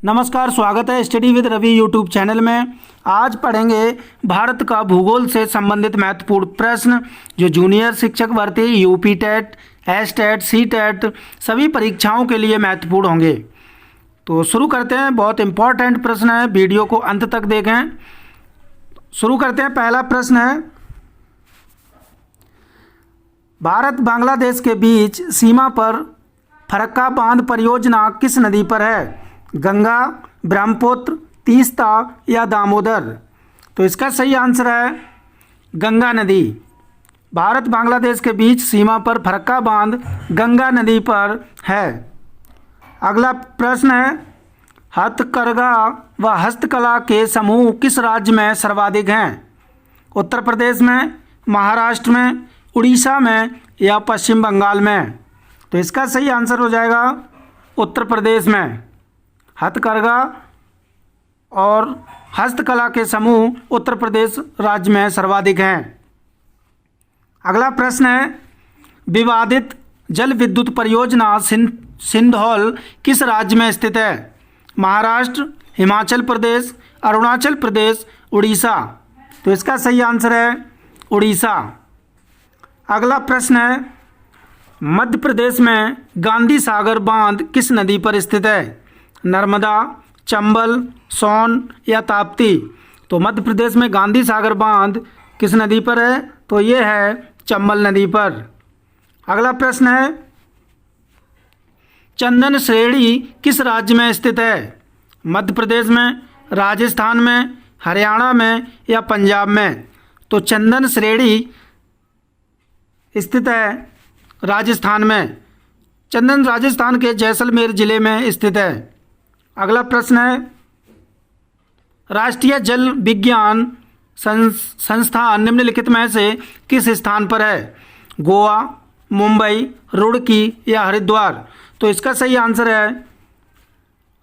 नमस्कार, स्वागत है study with Ravi YouTube channel में। आज पढ़ेंगे भारत का भूगोल से संबंधित महत्वपूर्ण प्रश्न जो जूनियर शिक्षक भर्ती, UP TET, S TET, C TET सभी परीक्षाओं के लिए महत्वपूर्ण होंगे। तो शुरू करते हैं। बहुत इंपॉर्टेंट प्रश्न है, वीडियो को अंत तक देखें। शुरू करते हैं। पहला प्रश्न है, भारत बांग्लादेश के बीच सीमा पर फरक्का बांध परियोजना किस नदी पर है? गंगा, ब्रह्मपुत्र, तीस्ता या दामोदर? तो इसका सही आंसर है गंगा नदी। भारत बांग्लादेश के बीच सीमा पर फरक्का बांध गंगा नदी पर है। अगला प्रश्न है, हथकरघा व हस्तकला के समूह किस राज्य में सर्वाधिक हैं? उत्तर प्रदेश में, महाराष्ट्र में, उड़ीसा में या पश्चिम बंगाल में? तो इसका सही आंसर हो जाएगा उत्तर प्रदेश में। हथकरघा और हस्तकला के समूह उत्तर प्रदेश राज्य में सर्वाधिक हैं। अगला प्रश्न है, विवादित जल विद्युत परियोजना सिंधौल किस राज्य में स्थित है? महाराष्ट्र, हिमाचल प्रदेश, अरुणाचल प्रदेश, उड़ीसा? तो इसका सही आंसर है उड़ीसा। अगला प्रश्न है, मध्य प्रदेश में गांधी सागर बांध किस नदी पर स्थित है? नर्मदा, चंबल, सोन या ताप्ती? तो मध्य प्रदेश में गांधी सागर बांध किस नदी पर है? तो ये है चंबल नदी पर। अगला प्रश्न है, चंदन श्रेणी किस राज्य में स्थित है? मध्य प्रदेश में, राजस्थान में, हरियाणा में या पंजाब में? तो चंदन श्रेणी स्थित है राजस्थान में। चंदन राजस्थान के जैसलमेर जिले में स्थित है। अगला प्रश्न है, राष्ट्रीय जल विज्ञान संस्थान निम्नलिखित में से किस स्थान पर है? गोवा, मुंबई, रुड़की या हरिद्वार? तो इसका सही आंसर है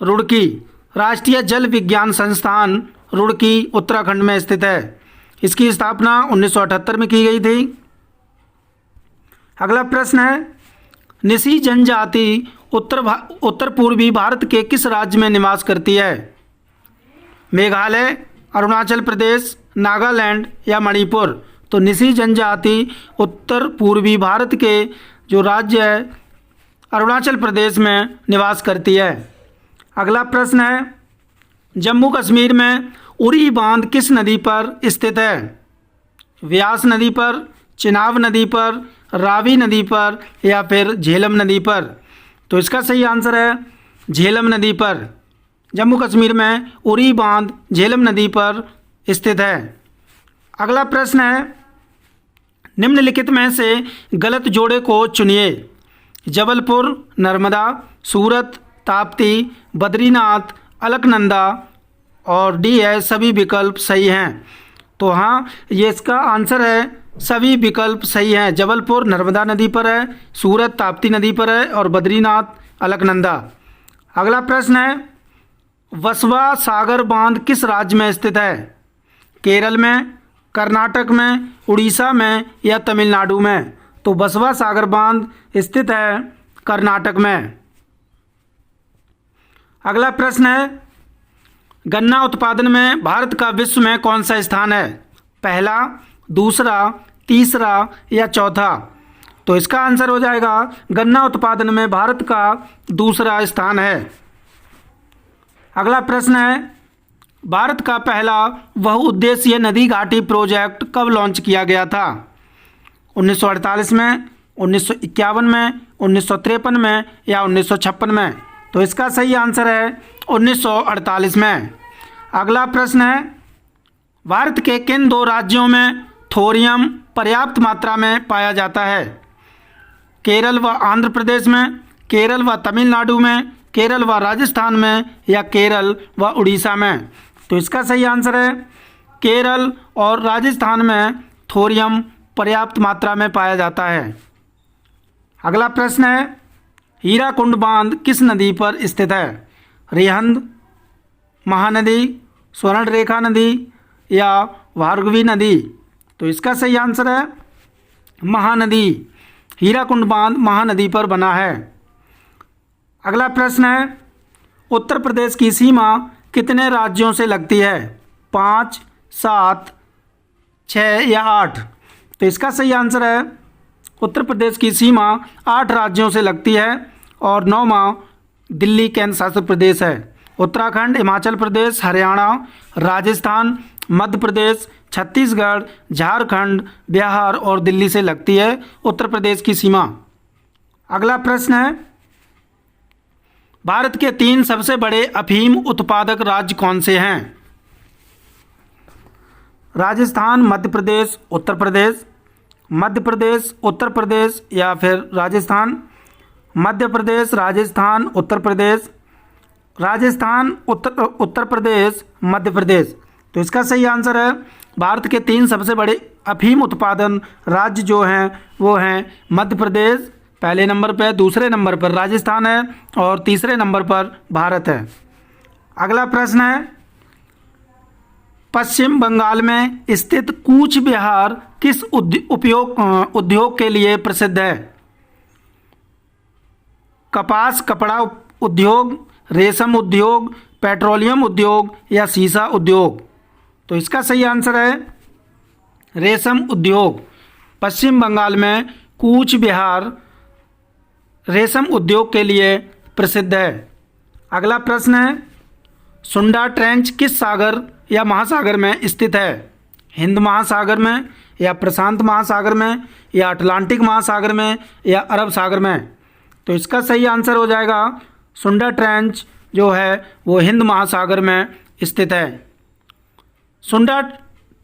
रुड़की। राष्ट्रीय जल विज्ञान संस्थान रुड़की उत्तराखंड में स्थित है। इसकी स्थापना 1978 में की गई थी। अगला प्रश्न है, निसी जनजाति उत्तर पूर्वी भारत के किस राज्य में निवास करती है? मेघालय, अरुणाचल प्रदेश, नागालैंड या मणिपुर? तो निसी जनजाति उत्तर पूर्वी भारत के जो राज्य है अरुणाचल प्रदेश में निवास करती है। अगला प्रश्न है, जम्मू कश्मीर में उरी बांध किस नदी पर स्थित है? व्यास नदी पर, चिनाब नदी पर, रावी नदी पर या फिर झेलम नदी पर? तो इसका सही आंसर है झेलम नदी पर। जम्मू कश्मीर में उरी बांध झेलम नदी पर स्थित है। अगला प्रश्न है, निम्नलिखित में से गलत जोड़े को चुनिए। जबलपुर, नर्मदा, सूरत, ताप्ती, बद्रीनाथ, अलकनंदा और डी है सभी विकल्प सही हैं। तो हाँ, ये इसका आंसर है सभी विकल्प सही हैं। जबलपुर नर्मदा नदी पर है, सूरत ताप्ती नदी पर है और बद्रीनाथ अलकनंदा। अगला प्रश्न है, वसवा सागर बांध किस राज्य में स्थित है? केरल में, कर्नाटक में, उड़ीसा में या तमिलनाडु में? तो वसवा सागर बांध स्थित है कर्नाटक में। अगला प्रश्न है, गन्ना उत्पादन में भारत का विश्व में कौन सा स्थान है? पहला, दूसरा, तीसरा या चौथा? तो इसका आंसर हो जाएगा गन्ना उत्पादन में भारत का दूसरा स्थान है। अगला प्रश्न है, भारत का पहला बहुउद्देशीय नदी घाटी प्रोजेक्ट कब लॉन्च किया गया था? 1948 में, 1951 में, 1953 में या 1956 में? तो इसका सही आंसर है 1948 में। अगला प्रश्न है, भारत के किन दो राज्यों में थोरियम पर्याप्त मात्रा में पाया जाता है? केरल व आंध्र प्रदेश में, केरल व तमिलनाडु में, केरल व राजस्थान में या केरल व उड़ीसा में? तो इसका सही आंसर है केरल और राजस्थान में थोरियम पर्याप्त मात्रा में पाया जाता है। अगला प्रश्न है, हीराकुंड बांध किस नदी पर स्थित है? रिहंद, महानदी, स्वर्णरेखा नदी या भार्गवी नदी? तो इसका सही आंसर है महानदी। हीराकुंड बांध महानदी पर बना है। अगला प्रश्न है, उत्तर प्रदेश की सीमा कितने राज्यों से लगती है? 5, 7, 6 या 8? तो इसका सही आंसर है उत्तर प्रदेश की सीमा 8 राज्यों से लगती है और 9वां दिल्ली केंद्र शासित प्रदेश है। उत्तराखंड, हिमाचल प्रदेश, हरियाणा, राजस्थान, मध्य प्रदेश, छत्तीसगढ़, झारखंड, बिहार और दिल्ली से लगती है उत्तर प्रदेश की सीमा। अगला प्रश्न है, भारत के 3 सबसे बड़े अफीम उत्पादक राज्य कौन से हैं? राजस्थान, मध्य प्रदेश, उत्तर प्रदेश, मध्य प्रदेश, उत्तर प्रदेश या फिर राजस्थान? मध्य प्रदेश, राजस्थान, उत्तर प्रदेश, राजस्थान, उत्तर प्रदेश, मध्य प्रदेश। तो इसका सही आंसर है भारत के 3 सबसे बड़े अफीम उत्पादन राज्य जो हैं वो हैं मध्य प्रदेश पहले नंबर पर, दूसरे नंबर पर राजस्थान है और तीसरे नंबर पर भारत है। अगला प्रश्न है, पश्चिम बंगाल में स्थित कूच बिहार किस उद्योग के लिए प्रसिद्ध है? कपास कपड़ा उद्योग, रेशम उद्योग, पेट्रोलियम उद्योग या सीसा उद्योग? तो इसका सही आंसर है रेशम उद्योग। पश्चिम बंगाल में कूच बिहार रेशम उद्योग के लिए प्रसिद्ध है। अगला प्रश्न है, सुंडा ट्रेंच किस सागर या महासागर में स्थित है? हिंद महासागर में या प्रशांत महासागर में या अटलांटिक महासागर में या अरब सागर में? तो इसका सही आंसर हो जाएगा सुंडा ट्रेंच जो है वो हिंद महासागर में स्थित है। सुंडा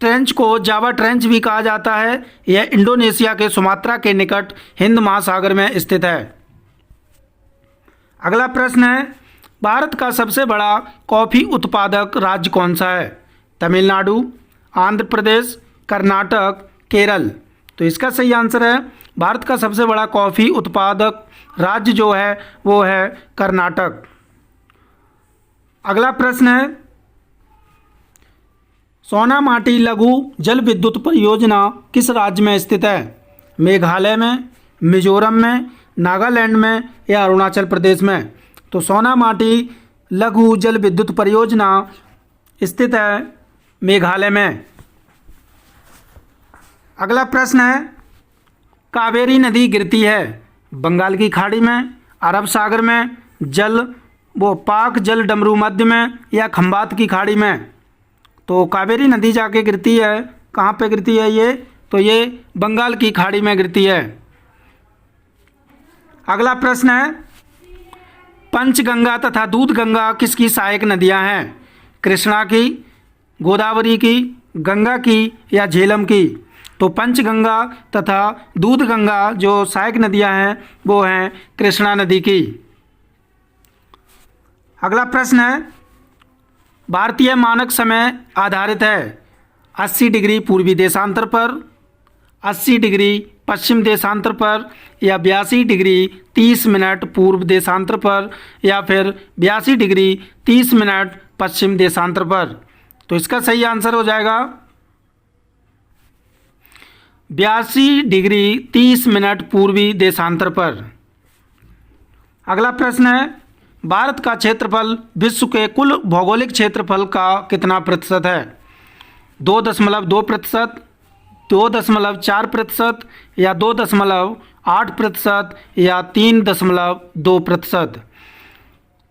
ट्रेंच को जावा ट्रेंच भी कहा जाता है। यह इंडोनेशिया के सुमात्रा के निकट हिंद महासागर में स्थित है। अगला प्रश्न है, भारत का सबसे बड़ा कॉफ़ी उत्पादक राज्य कौन सा है? तमिलनाडु, आंध्र प्रदेश, कर्नाटक, केरल? तो इसका सही आंसर है भारत का सबसे बड़ा कॉफ़ी उत्पादक राज्य जो है वो है कर्नाटक। अगला प्रश्न है, सोनामाटी लघु जल विद्युत परियोजना किस राज्य में स्थित है? मेघालय में, मिजोरम में, नागालैंड में या अरुणाचल प्रदेश में? तो सोनामाटी लघु जल विद्युत परियोजना स्थित है मेघालय में। अगला प्रश्न है, कावेरी नदी गिरती है बंगाल की खाड़ी में, अरब सागर में, पाक जल डमरू मध्य में या खंबात की खाड़ी में? तो कावेरी नदी जाके गिरती है, कहाँ पे गिरती है ये? तो ये बंगाल की खाड़ी में गिरती है। अगला प्रश्न है, पंचगंगा तथा दूधगंगा किसकी सहायक नदियां हैं? कृष्णा की, गोदावरी की, गंगा की या झेलम की? तो पंचगंगा तथा दूधगंगा जो सहायक नदियां हैं वो हैं कृष्णा नदी की। अगला प्रश्न है, भारतीय मानक समय आधारित है 80 डिग्री पूर्वी देशांतर पर, 80 डिग्री पश्चिम देशांतर पर या 82 डिग्री 30 मिनट पूर्व देशांतर पर या फिर 82 डिग्री 30 मिनट पश्चिम देशांतर पर? तो इसका सही आंसर हो जाएगा 82 डिग्री 30 मिनट पूर्वी देशांतर पर। अगला प्रश्न है, भारत का क्षेत्रफल विश्व के कुल भौगोलिक क्षेत्रफल का कितना प्रतिशत है? 2.2%, 2.4% या 2.8% या 3.2%?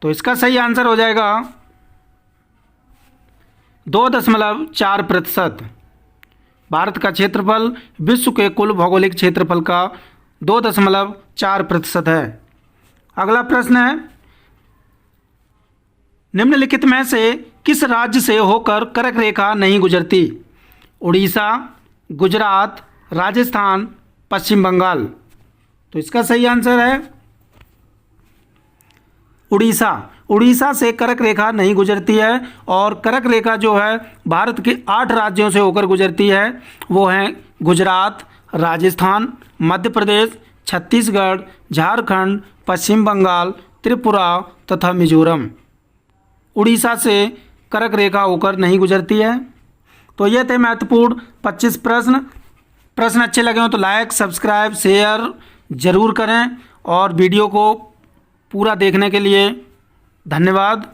तो इसका सही आंसर हो जाएगा 2.4%। भारत का क्षेत्रफल विश्व के कुल भौगोलिक क्षेत्रफल का 2.4% है। अगला प्रश्न है, निम्नलिखित में से किस राज्य से होकर कर्क रेखा नहीं गुजरती? उड़ीसा, गुजरात, राजस्थान, पश्चिम बंगाल? तो इसका सही आंसर है उड़ीसा। उड़ीसा से कर्क रेखा नहीं गुजरती है और कर्क रेखा जो है भारत के 8 राज्यों से होकर गुजरती है। वो हैं गुजरात, राजस्थान, मध्य प्रदेश, छत्तीसगढ़, झारखंड, पश्चिम बंगाल, त्रिपुरा तथा मिजोरम। उड़ीसा से कर्क रेखा होकर नहीं गुजरती है। तो ये थे महत्वपूर्ण 25 प्रश्न अच्छे लगे हो तो लाइक, सब्सक्राइब, शेयर ज़रूर करें और वीडियो को पूरा देखने के लिए धन्यवाद।